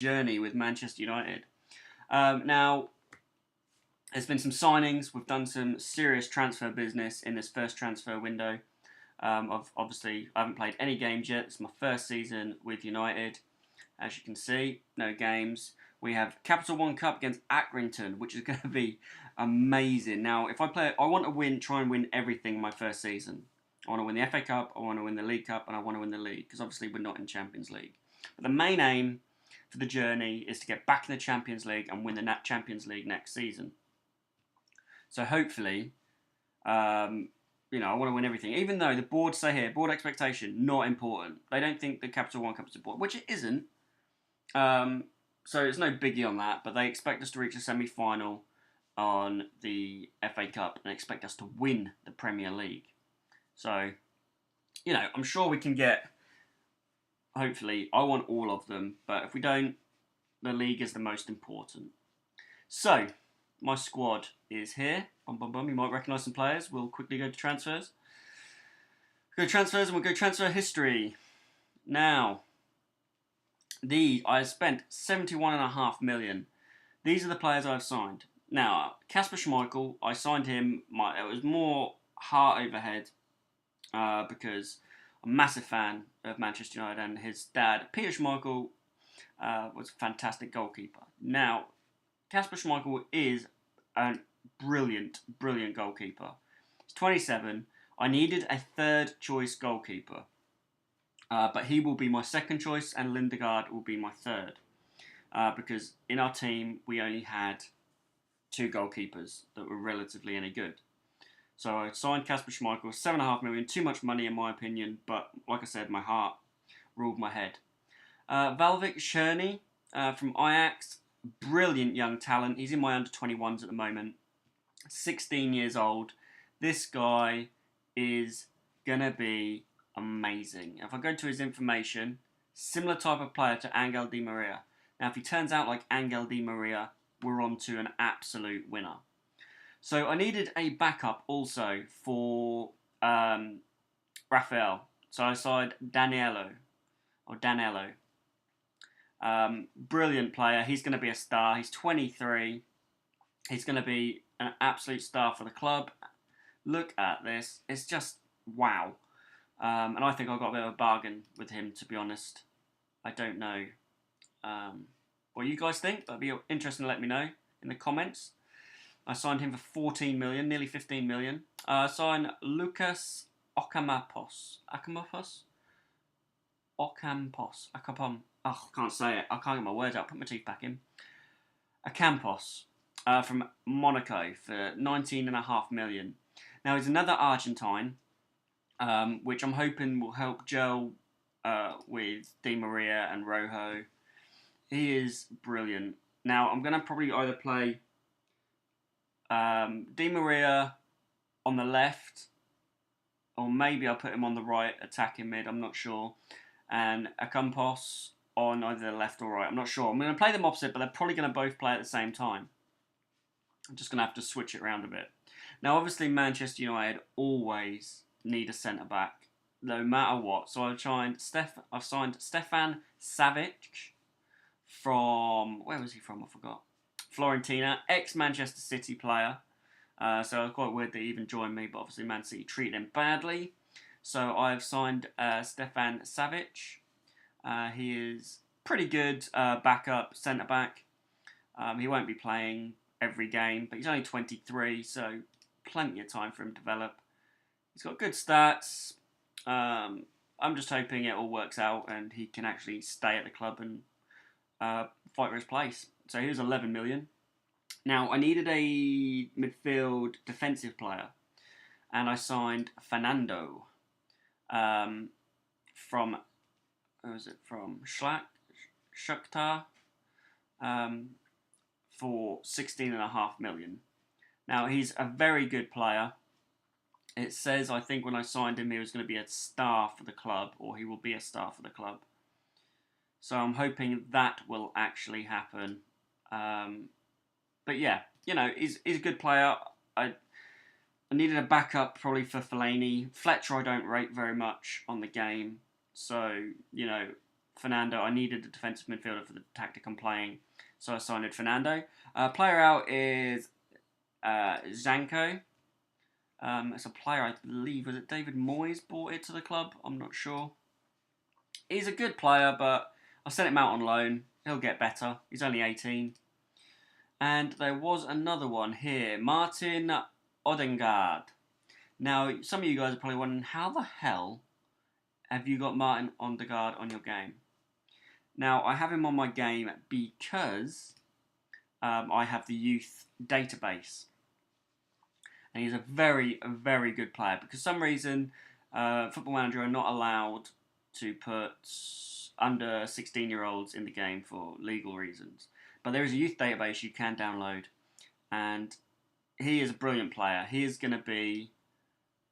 journey with Manchester United. Now, there's been some signings. We've done some serious transfer business in this first transfer window. Obviously, I haven't played any games yet. It's my first season with United. As you can see, no games. We have Capital One Cup against Accrington, which is going to be amazing. Now, if I play, I want to win, try and win everything in my first season. I want to win the FA Cup, I want to win the League Cup, and I want to win the league, because obviously we're not in Champions League. But the main aim for the journey is to get back in the Champions League and win the Champions League next season. So hopefully, I want to win everything. Even though the board say here, board expectation, not important. They don't think the Capital One Cup is important, which it isn't. So it's no biggie on that, but they expect us to reach a semi-final on the FA Cup and expect us to win the Premier League. So, I'm sure we can get, hopefully, I want all of them, but if we don't, the league is the most important. So, my squad is here. Bum, bum, bum. You might recognise some players. We'll quickly go to transfers. Go to transfers and we'll go transfer history. Now, I spent 71.5 million. These are the players I've signed. Now, Kasper Schmeichel, I signed him. It was more heart over head because I'm a massive fan of Manchester United, and his dad, Peter Schmeichel, was a fantastic goalkeeper. Now, Kasper Schmeichel is a brilliant, brilliant goalkeeper. He's 27. I needed a third choice goalkeeper. But he will be my second choice, and Lindegaard will be my third. Because in our team, we only had two goalkeepers that were relatively any good. So I signed Kasper Schmeichel, 7.5 million, too much money in my opinion, but like I said, my heart ruled my head. Valvik Cherny from Ajax, brilliant young talent. He's in my under-21s at the moment, 16 years old. This guy is going to be amazing. If I go to his information, similar type of player to Angel Di Maria. Now, if he turns out like Angel Di Maria, we're on to an absolute winner. So I needed a backup also for Rafael. So I signed Danilo. Brilliant player. He's going to be a star. He's 23. He's going to be an absolute star for the club. Look at this. It's just wow. And I think I got a bit of a bargain with him, to be honest. I don't know what you guys think. That'd be interesting to let me know in the comments. I signed him for 14 million, nearly 15 million. I signed Lucas Ocampos. Oh, I can't say it. I can't get my words out. Put my teeth back in. Ocampos from Monaco for 19.5 million. Now, he's another Argentine, which I'm hoping will help gel with Di Maria and Rojo. He is brilliant. Now, I'm going to probably either play Di Maria on the left, or maybe I'll put him on the right, attacking mid, I'm not sure. And Ocampos on either the left or right, I'm not sure. I'm going to play them opposite, but they're probably going to both play at the same time. I'm just going to have to switch it around a bit. Now, obviously, Manchester United always need a centre-back, no matter what. So I've signed Stefan Savic from... Where was he from? I forgot. Fiorentina, ex-Manchester City player. So it's quite weird that he even joined me, but obviously Man City treated him badly. So I've signed Stefan Savic. He is pretty good backup centre-back. He won't be playing every game, but he's only 23, so plenty of time for him to develop. He's got good stats. I'm just hoping it all works out and he can actually stay at the club and fight for his place. So he was 11 million. Now, I needed a midfield defensive player, and I signed Fernando from, who was it, from Shakhtar for 16.5 million. Now, he's a very good player. It says, I think when I signed him, he was going to be a star for the club, or he will be a star for the club. So I'm hoping that will actually happen. But yeah, he's a good player. I needed a backup probably for Fellaini. Fletcher I don't rate very much on the game. So, Fernando. I needed a defensive midfielder for the tactic I'm playing, so I signed Fernando. Player out is Zanko. It's a player, I believe, was it David Moyes bought it to the club? I'm not sure. He's a good player, but I sent him out on loan. He'll get better. He's only 18. And there was another one here, Martin Odegaard. Now, some of you guys are probably wondering, how the hell have you got Martin Odegaard on your game? Now, I have him on my game because I have the youth database. And he's a very, very good player. Because for some reason, Football Manager are not allowed to put under 16-year-olds in the game for legal reasons. But there is a youth database you can download. And he is a brilliant player. He is going to be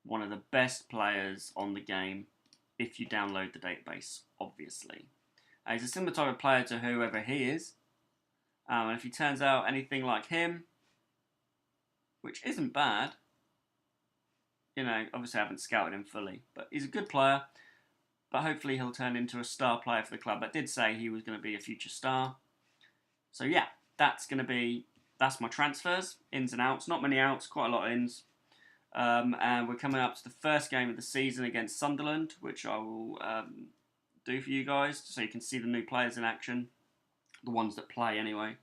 one of the best players on the game if you download the database, obviously. He's a similar type of player to whoever he is. And if he turns out anything like him, which isn't bad, you know, obviously I haven't scouted him fully, but he's a good player, but hopefully he'll turn into a star player for the club. I did say he was going to be a future star. So yeah, that's my transfers, ins and outs. Not many outs, quite a lot of ins. And we're coming up to the first game of the season against Sunderland, which I will do for you guys, so you can see the new players in action, the ones that play anyway.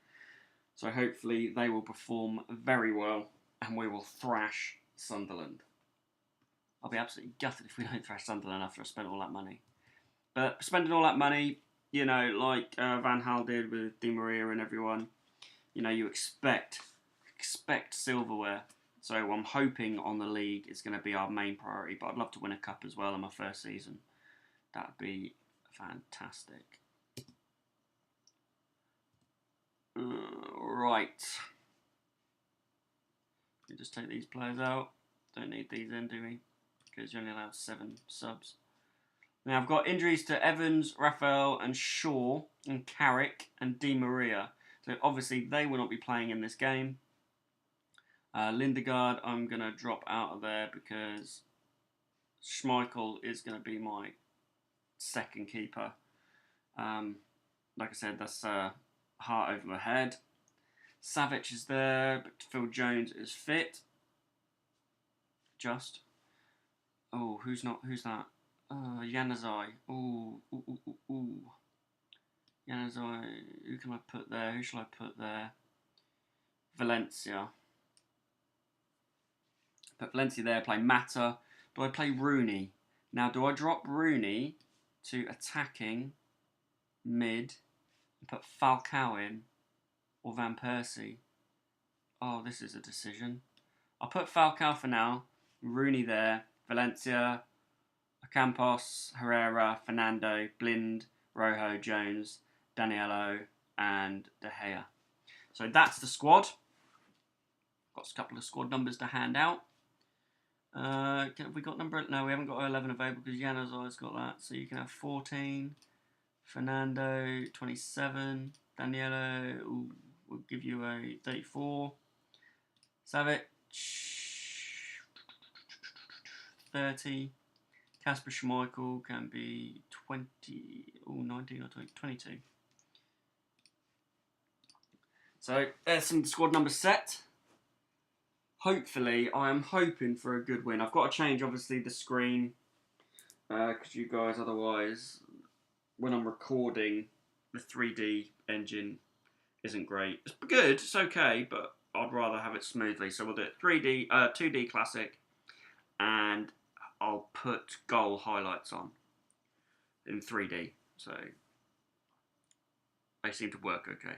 So hopefully they will perform very well, and we will thrash Sunderland. I'll be absolutely gutted if we don't thrash Sunderland after I spent all that money. But spending all that money, you know, like Van Gaal did with Di Maria and everyone, you know, you expect silverware. So I'm hoping on the league is going to be our main priority, but I'd love to win a cup as well in my first season. That would be fantastic. Right. We just take these players out. Don't need these in, do we? Because you only allow 7 subs. Now I've got injuries to Evans, Raphael and Shaw and Carrick and Di Maria. So obviously they will not be playing in this game. Lindegaard I'm going to drop out of there because Schmeichel is going to be my second keeper. Like I said, that's heart over my head. Savic is there, but Phil Jones is fit. Just. Oh, who's that? Januzaj. Ooh. Januzaj. Who can I put there? Who shall I put there? Valencia. Put Valencia there, play Mata. Do I play Rooney? Now, do I drop Rooney to attacking mid and put Falcao in or Van Persie? Oh, this is a decision. I'll put Falcao for now. Rooney there. Valencia, Campos, Herrera, Fernando, Blind, Rojo, Jones, Danilo, and De Gea. So that's the squad. Got a couple of squad numbers to hand out. Have we got number? No, we haven't got 11 available because Januzaj's got that. So you can have 14. Fernando, 27. Danilo, we'll give you a 34. Savic, 30. Kasper Schmeichel can be 20, 19 or 20, 22. So there's some squad numbers set. Hopefully, I am hoping for a good win. I've got to change, obviously, the screen because you guys, otherwise, when I'm recording, the 3D engine isn't great. It's good, it's okay, but I'd rather have it smoothly. So we'll do it 2D classic, and I'll put goal highlights on in 3D. So they seem to work okay.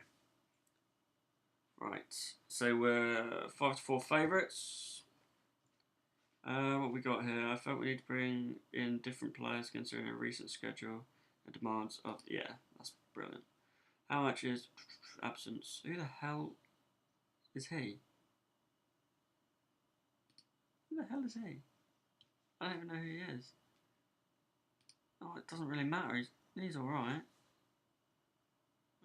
Right, so we're 5-4 favourites. What we got here? I felt we need to bring in different players considering a recent schedule and demands of. Yeah, that's brilliant. How much is absence? Who the hell is he? Who the hell is he? I don't even know who he is. Oh, it doesn't really matter. He's alright.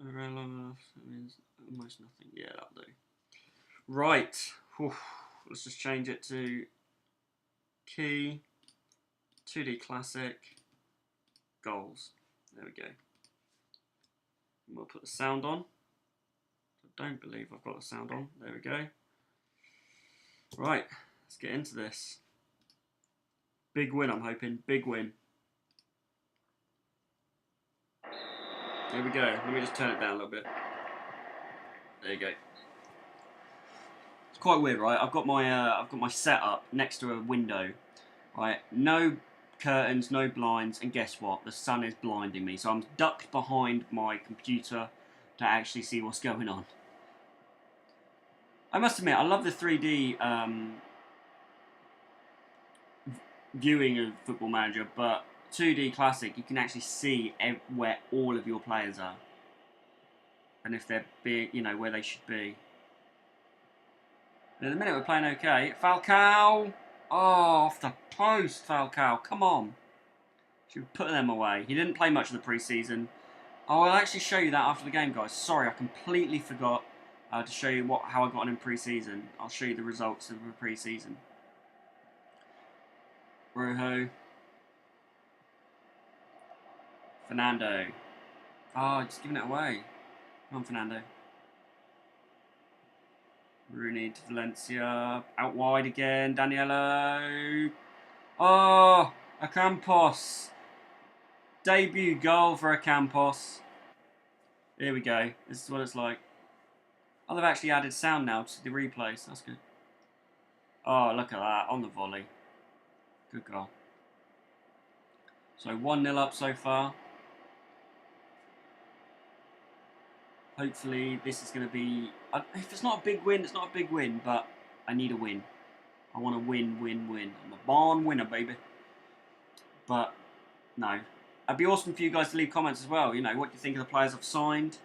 Around long enough, that means almost nothing. Yeah, that'll do. Right. Whew. Let's just change it to key, 2D classic, goals. There we go. We'll put the sound on. I don't believe I've got the sound on. There we go. Right, let's get into this. Big win, I'm hoping. Big win. There we go. Let me just turn it down a little bit. There you go. It's quite weird, right? I've got my setup next to a window. Right, no curtains, no blinds, and guess what? The sun is blinding me, so I'm ducked behind my computer to actually see what's going on. I must admit, I love the 3D viewing of Football Manager, but 2D Classic, you can actually see where all of your players are, and if they're where they should be. And at the minute, we're playing okay. Falcao, oh, off the post, Falcao. Come on, should put them away. He didn't play much of the pre-season. I'll actually show you that after the game, guys. Sorry, I completely forgot to show you how I got on in pre-season. I'll show you the results of the pre-season. Rojo. Fernando. Oh, just giving it away. Come on, Fernando. Rooney to Valencia. Out wide again. Danilo. Oh, Ocampos. Debut goal for Ocampos. Here we go. This is what it's like. Oh, they've actually added sound now to the replays. That's good. Oh, look at that. On the volley. Good goal. So 1-0 up so far. Hopefully this is going to be... If it's not a big win, it's not a big win. But I need a win. I want to win. I'm a born winner, baby. But, no. It'd be awesome for you guys to leave comments as well. You know, what do you think of the players I've signed?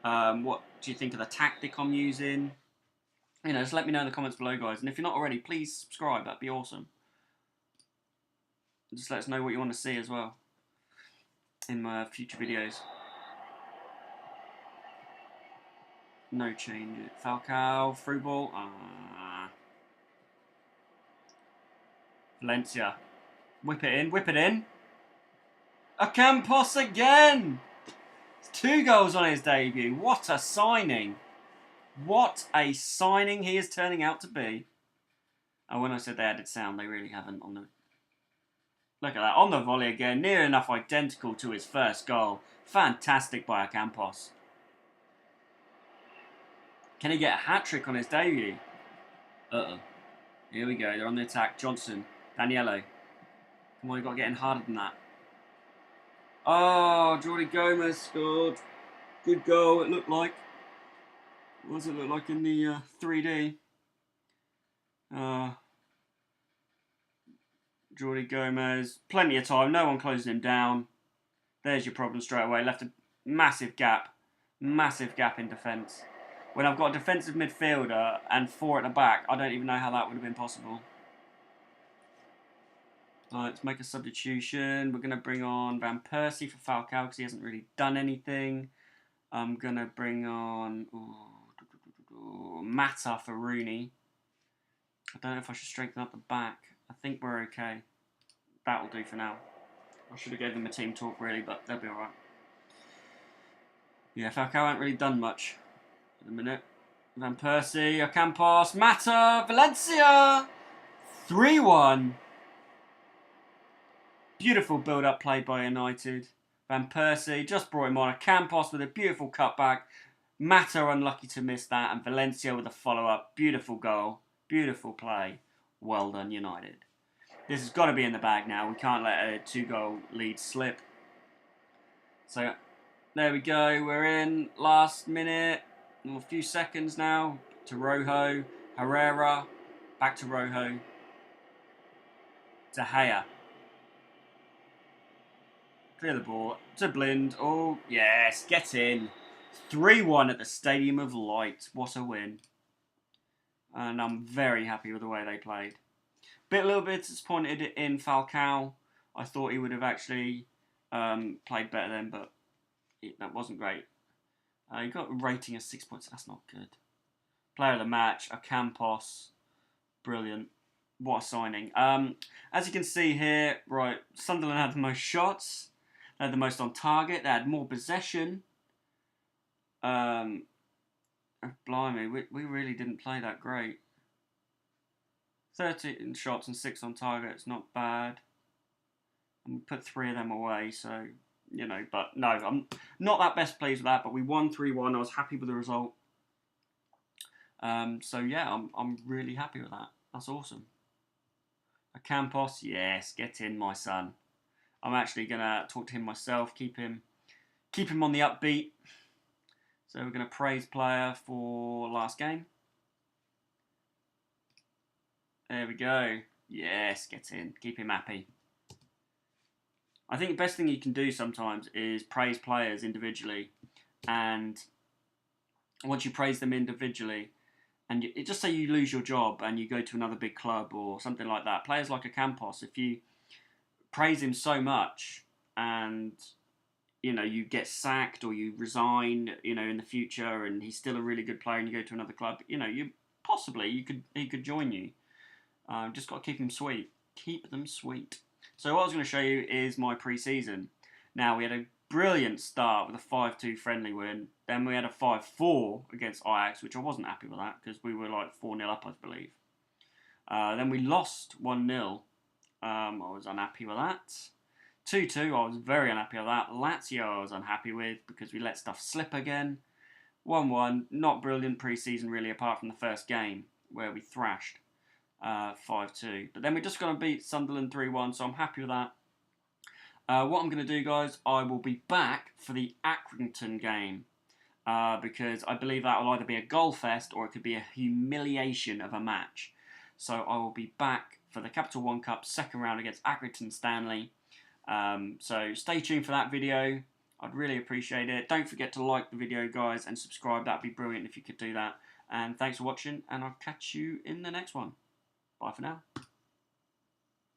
What do you think of the tactic I'm using? You know, just let me know in the comments below, guys. And if you're not already, please subscribe. That'd be awesome. Just let us know what you want to see as well in my future videos. No change. Falcao, through ball. Valencia. Whip it in, whip it in. Ocampos again! 2 goals on his debut. What a signing. What a signing he is turning out to be. And when I said they added sound, they really haven't on the... Look at that. On the volley again. Near enough identical to his first goal. Fantastic by Ocampos. Can he get a hat-trick on his debut? Uh-oh. Here we go. They're on the attack. Johnson. Daniello. Come on, you've got to get in harder than that. Oh, Jordi Gomez scored. Good goal, it looked like. What does it look like in the 3D? Jordi Gomez. Plenty of time. No one closing him down. There's your problem straight away. Left a massive gap. Massive gap in defence. When I've got a defensive midfielder and 4 at the back, I don't even know how that would have been possible. Right, let's make a substitution. We're going to bring on Van Persie for Falcao because he hasn't really done anything. I'm going to bring on Mata for Rooney. I don't know if I should strengthen up the back. I think we're okay. That'll do for now. I should have given them a team talk really, but they'll be alright. Yeah, Falcao hasn't really done much at the minute. Van Persie, Ocampos, Mata, Valencia! 3-1. Beautiful build-up play by United. Van Persie just brought him on. Ocampos with a beautiful cutback. Mata unlucky to miss that. And Valencia with a follow-up. Beautiful goal. Beautiful play. Well done, United. This has got to be in the bag now. We can't let a 2-goal lead slip. So, there we go. We're in. Last minute. A few seconds now. To Rojo. Herrera. Back to Rojo. De Gea. Clear the ball. To Blind. Oh, yes. Get in. 3-1 at the Stadium of Light. What a win. And I'm very happy with the way they played. A little bit disappointed in Falcao. I thought he would have actually played better then, but that wasn't great. He got a rating of 6 points. That's not good. Player of the match. Ocampos. Brilliant. What a signing. As you can see here, right, Sunderland had the most shots. They had the most on target. They had more possession. Blimey, we really didn't play that great. 13 shots and 6 on target. It's not bad. And we put 3 of them away, so, you know, but no, I'm not that best pleased with that, but we won 3-1. I was happy with the result. So, yeah, I'm really happy with that. That's awesome. Campos, yes, get in, my son. I'm actually going to talk to him myself, keep him on the upbeat. So we're going to praise player for last game. There we go. Yes, get in. Keep him happy. I think the best thing you can do sometimes is praise players individually. And once you praise them individually, and just say you lose your job and you go to another big club or something like that. Players like a Campos, if you praise him so much and you know you get sacked or you resign, you know, in the future, and he's still a really good player, and you go to another club, you know, he could join you. Just got to keep him sweet. Keep them sweet. So what I was going to show you is my pre-season. Now we had a brilliant start with a 5-2 friendly win. Then we had a 5-4 against Ajax, which I wasn't happy with that because we were like 4-0 up, I believe. Then we lost 1-0. I was unhappy with that. 2-2, I was very unhappy with that. Lazio I was unhappy with because we let stuff slip again. 1-1, not brilliant pre-season really, apart from the first game where we thrashed 5-2. But then we're just going to beat Sunderland 3-1, so I'm happy with that. What I'm going to do, guys, I will be back for the Accrington game because I believe that will either be a goal fest or it could be a humiliation of a match. So I will be back for the Capital One Cup second round against Accrington Stanley. So stay tuned for that video. I'd really appreciate it. Don't forget to like the video, guys, and subscribe. That'd be brilliant if you could do that. And thanks for watching, and I'll catch you in the next one. Bye for now.